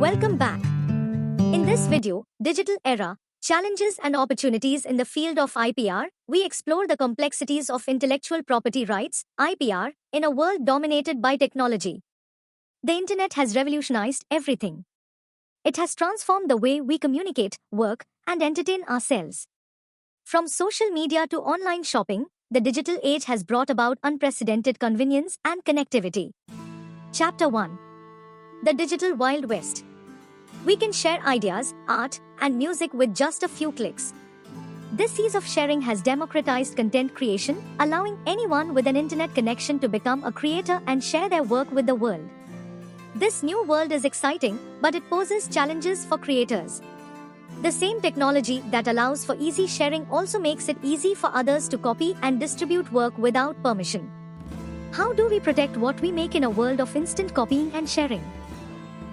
Welcome back. In this video, Digital Era, Challenges and Opportunities in the Field of IPR, we explore the complexities of intellectual property rights, IPR, in a world dominated by technology. The internet has revolutionized everything. It has transformed the way we communicate, work, and entertain ourselves. From social media to online shopping, the digital age has brought about unprecedented convenience and connectivity. Chapter 1. The Digital Wild West. We can share ideas, art, and music with just a few clicks. This ease of sharing has democratized content creation, allowing anyone with an internet connection to become a creator and share their work with the world. This new world is exciting, but it poses challenges for creators. The same technology that allows for easy sharing also makes it easy for others to copy and distribute work without permission. How do we protect what we make in a world of instant copying and sharing?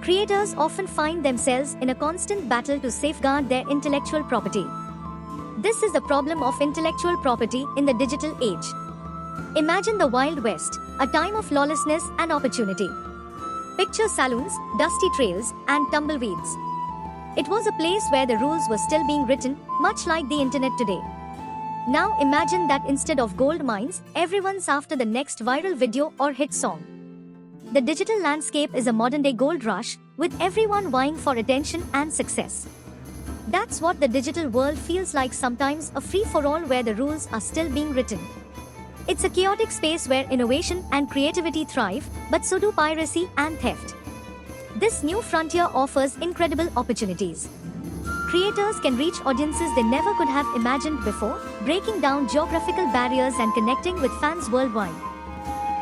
Creators often find themselves in a constant battle to safeguard their intellectual property. This is the problem of intellectual property in the digital age. Imagine the Wild West, a time of lawlessness and opportunity. Picture saloons, dusty trails, and tumbleweeds. It was a place where the rules were still being written, much like the internet today. Now imagine that instead of gold mines, everyone's after the next viral video or hit song. The digital landscape is a modern-day gold rush, with everyone vying for attention and success. That's what the digital world feels like sometimes, a free-for-all where the rules are still being written. It's a chaotic space where innovation and creativity thrive, but so do piracy and theft. This new frontier offers incredible opportunities. Creators can reach audiences they never could have imagined before, breaking down geographical barriers and connecting with fans worldwide.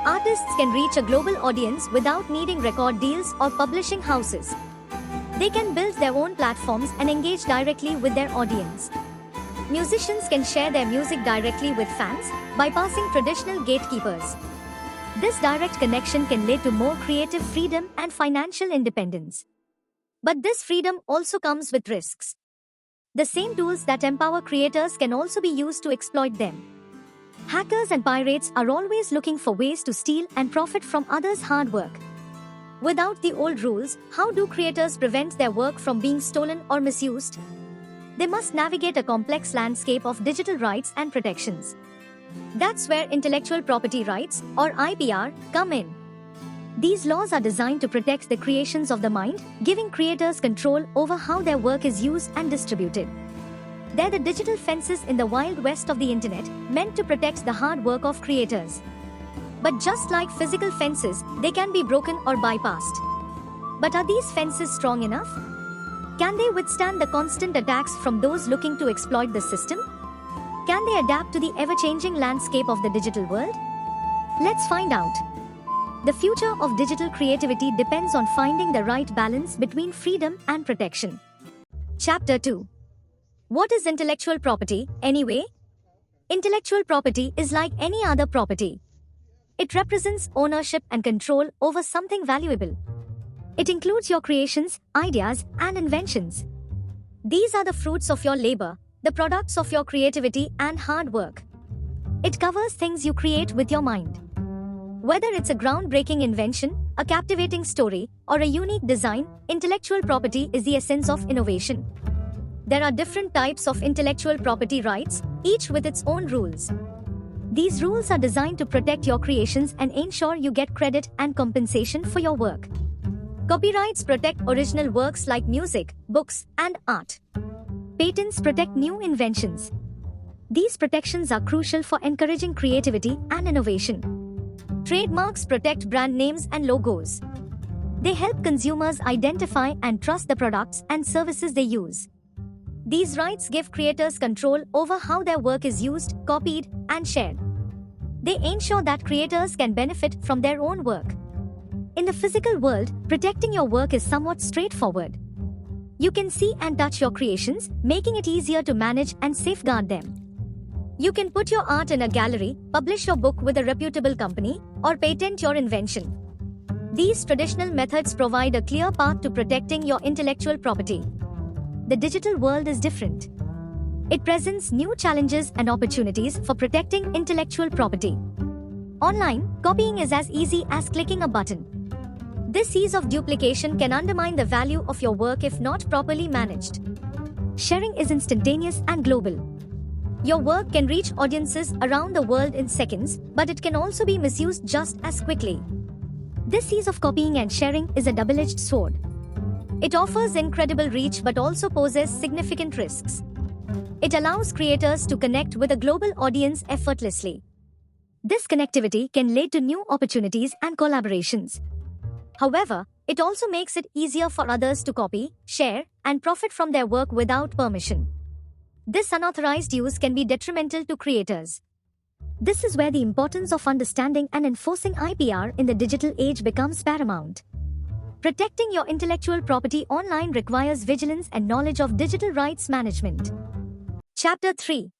Artists can reach a global audience without needing record deals or publishing houses. They can build their own platforms and engage directly with their audience. Musicians can share their music directly with fans, bypassing traditional gatekeepers. This direct connection can lead to more creative freedom and financial independence. But this freedom also comes with risks. The same tools that empower creators can also be used to exploit them. Hackers and pirates are always looking for ways to steal and profit from others' hard work. Without the old rules, how do creators prevent their work from being stolen or misused? They must navigate a complex landscape of digital rights and protections. That's where intellectual property rights, or IPR, come in. These laws are designed to protect the creations of the mind, giving creators control over how their work is used and distributed. They're the digital fences in the wild west of the internet, meant to protect the hard work of creators. But just like physical fences, they can be broken or bypassed. But are these fences strong enough? Can they withstand the constant attacks from those looking to exploit the system? Can they adapt to the ever-changing landscape of the digital world? Let's find out. The future of digital creativity depends on finding the right balance between freedom and protection. Chapter 2. What is intellectual property, anyway? Intellectual property is like any other property. It represents ownership and control over something valuable. It includes your creations, ideas, and inventions. These are the fruits of your labor, the products of your creativity and hard work. It covers things you create with your mind. Whether it's a groundbreaking invention, a captivating story, or a unique design, intellectual property is the essence of innovation. There are different types of intellectual property rights, each with its own rules. These rules are designed to protect your creations and ensure you get credit and compensation for your work. Copyrights protect original works like music, books, and art. Patents protect new inventions. These protections are crucial for encouraging creativity and innovation. Trademarks protect brand names and logos. They help consumers identify and trust the products and services they use. These rights give creators control over how their work is used, copied, and shared. They ensure that creators can benefit from their own work. In the physical world, protecting your work is somewhat straightforward. You can see and touch your creations, making it easier to manage and safeguard them. You can put your art in a gallery, publish your book with a reputable company, or patent your invention. These traditional methods provide a clear path to protecting your intellectual property. The digital world is different. It presents new challenges and opportunities for protecting intellectual property. Online, copying is as easy as clicking a button. This ease of duplication can undermine the value of your work if not properly managed. Sharing is instantaneous and global. Your work can reach audiences around the world in seconds, but it can also be misused just as quickly. This ease of copying and sharing is a double-edged sword. It offers incredible reach but also poses significant risks. It allows creators to connect with a global audience effortlessly. This connectivity can lead to new opportunities and collaborations. However, it also makes it easier for others to copy, share, and profit from their work without permission. This unauthorized use can be detrimental to creators. This is where the importance of understanding and enforcing IPR in the digital age becomes paramount. Protecting your intellectual property online requires vigilance and knowledge of digital rights management. Chapter 3.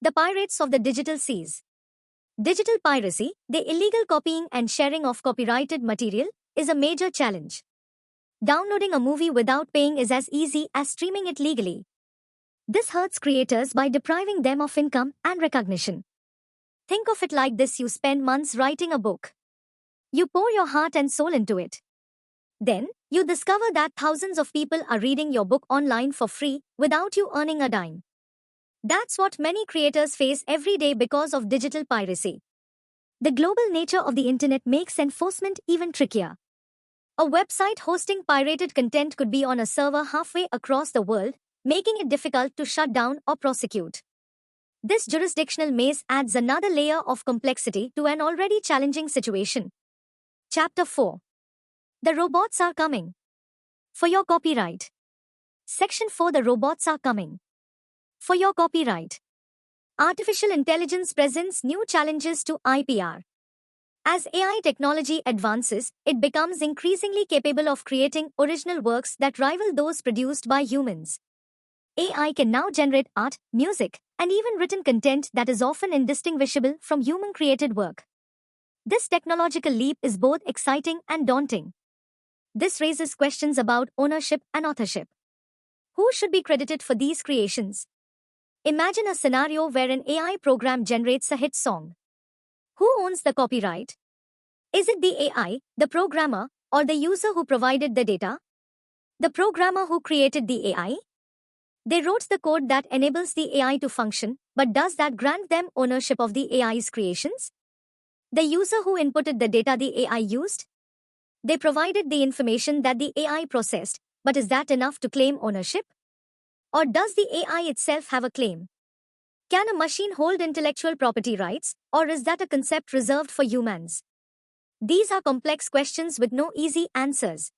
The Pirates of the Digital Seas. Digital piracy, the illegal copying and sharing of copyrighted material, is a major challenge. Downloading a movie without paying is as easy as streaming it legally. This hurts creators by depriving them of income and recognition. Think of it like this: you spend months writing a book. You pour your heart and soul into it. Then, you discover that thousands of people are reading your book online for free without you earning a dime. That's what many creators face every day because of digital piracy. The global nature of the internet makes enforcement even trickier. A website hosting pirated content could be on a server halfway across the world, making it difficult to shut down or prosecute. This jurisdictional maze adds another layer of complexity to an already challenging situation. Chapter 4. The robots are coming. For your copyright. Section 4. The robots are coming. For your copyright. Artificial intelligence presents new challenges to IPR. As AI technology advances, it becomes increasingly capable of creating original works that rival those produced by humans. AI can now generate art, music, and even written content that is often indistinguishable from human-created work. This technological leap is both exciting and daunting. This raises questions about ownership and authorship. Who should be credited for these creations? Imagine a scenario where an AI program generates a hit song. Who owns the copyright? Is it the AI, the programmer, or the user who provided the data? The programmer who created the AI? They wrote the code that enables the AI to function, but does that grant them ownership of the AI's creations? The user who inputted the data the AI used? They provided the information that the AI processed, but is that enough to claim ownership? Or does the AI itself have a claim? Can a machine hold intellectual property rights, or is that a concept reserved for humans? These are complex questions with no easy answers.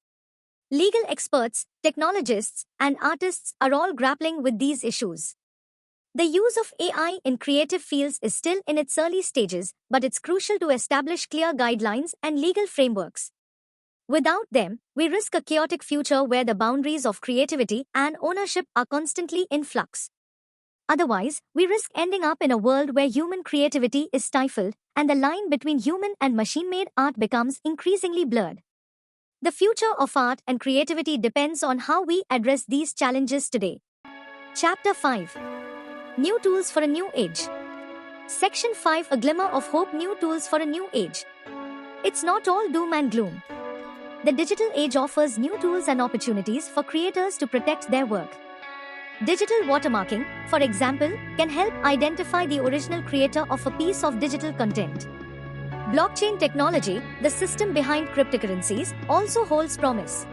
Legal experts, technologists, and artists are all grappling with these issues. The use of AI in creative fields is still in its early stages, but it's crucial to establish clear guidelines and legal frameworks. Without them, we risk a chaotic future where the boundaries of creativity and ownership are constantly in flux. Otherwise, we risk ending up in a world where human creativity is stifled and the line between human and machine-made art becomes increasingly blurred. The future of art and creativity depends on how we address these challenges today. Chapter 5. New Tools for a New Age. Section 5. A Glimmer of Hope. New Tools for a New Age. It's not all doom and gloom. The digital age offers new tools and opportunities for creators to protect their work. Digital watermarking, for example, can help identify the original creator of a piece of digital content. Blockchain technology, the system behind cryptocurrencies, also holds promise.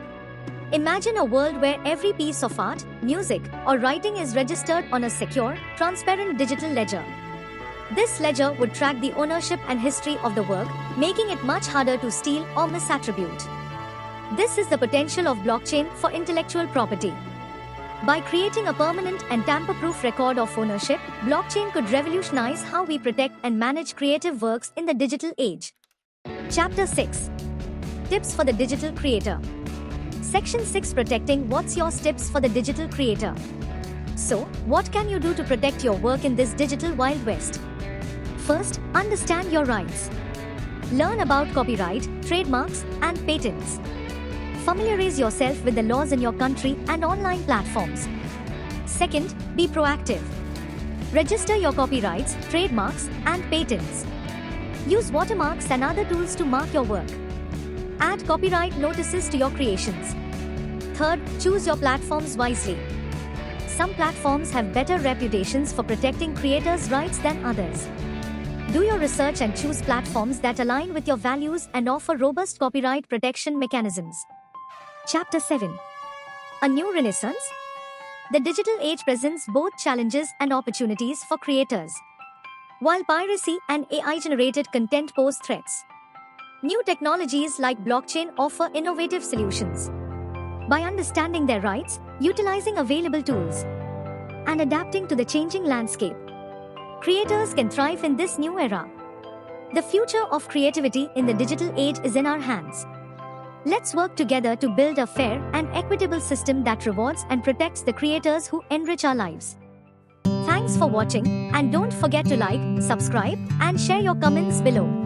Imagine a world where every piece of art, music, or writing is registered on a secure, transparent digital ledger. This ledger would track the ownership and history of the work, making it much harder to steal or misattribute. This is the potential of blockchain for intellectual property. By creating a permanent and tamper-proof record of ownership, blockchain could revolutionize how we protect and manage creative works in the digital age. Chapter 6. Tips for the Digital Creator. Section 6. Protecting what's your tips for the digital creator. So, what can you do to protect your work in this digital Wild West? First, understand your rights. Learn about copyright, trademarks, and patents. Familiarize yourself with the laws in your country and online platforms. Second, be proactive. Register your copyrights, trademarks, and patents. Use watermarks and other tools to mark your work. Add add copyright notices to your creations. Third, choose your platforms wisely. Some platforms have better reputations for protecting creators' rights than others. Do your research and choose platforms that align with your values and offer robust copyright protection mechanisms. Chapter 7. A New Renaissance? The digital age presents both challenges and opportunities for creators. While piracy and AI-generated content pose threats, new technologies like blockchain offer innovative solutions. By understanding their rights, utilizing available tools, and adapting to the changing landscape, creators can thrive in this new era. The future of creativity in the digital age is in our hands. Let's work together to build a fair and equitable system that rewards and protects the creators who enrich our lives. Thanks for watching, and don't forget to like, subscribe, and share your comments below.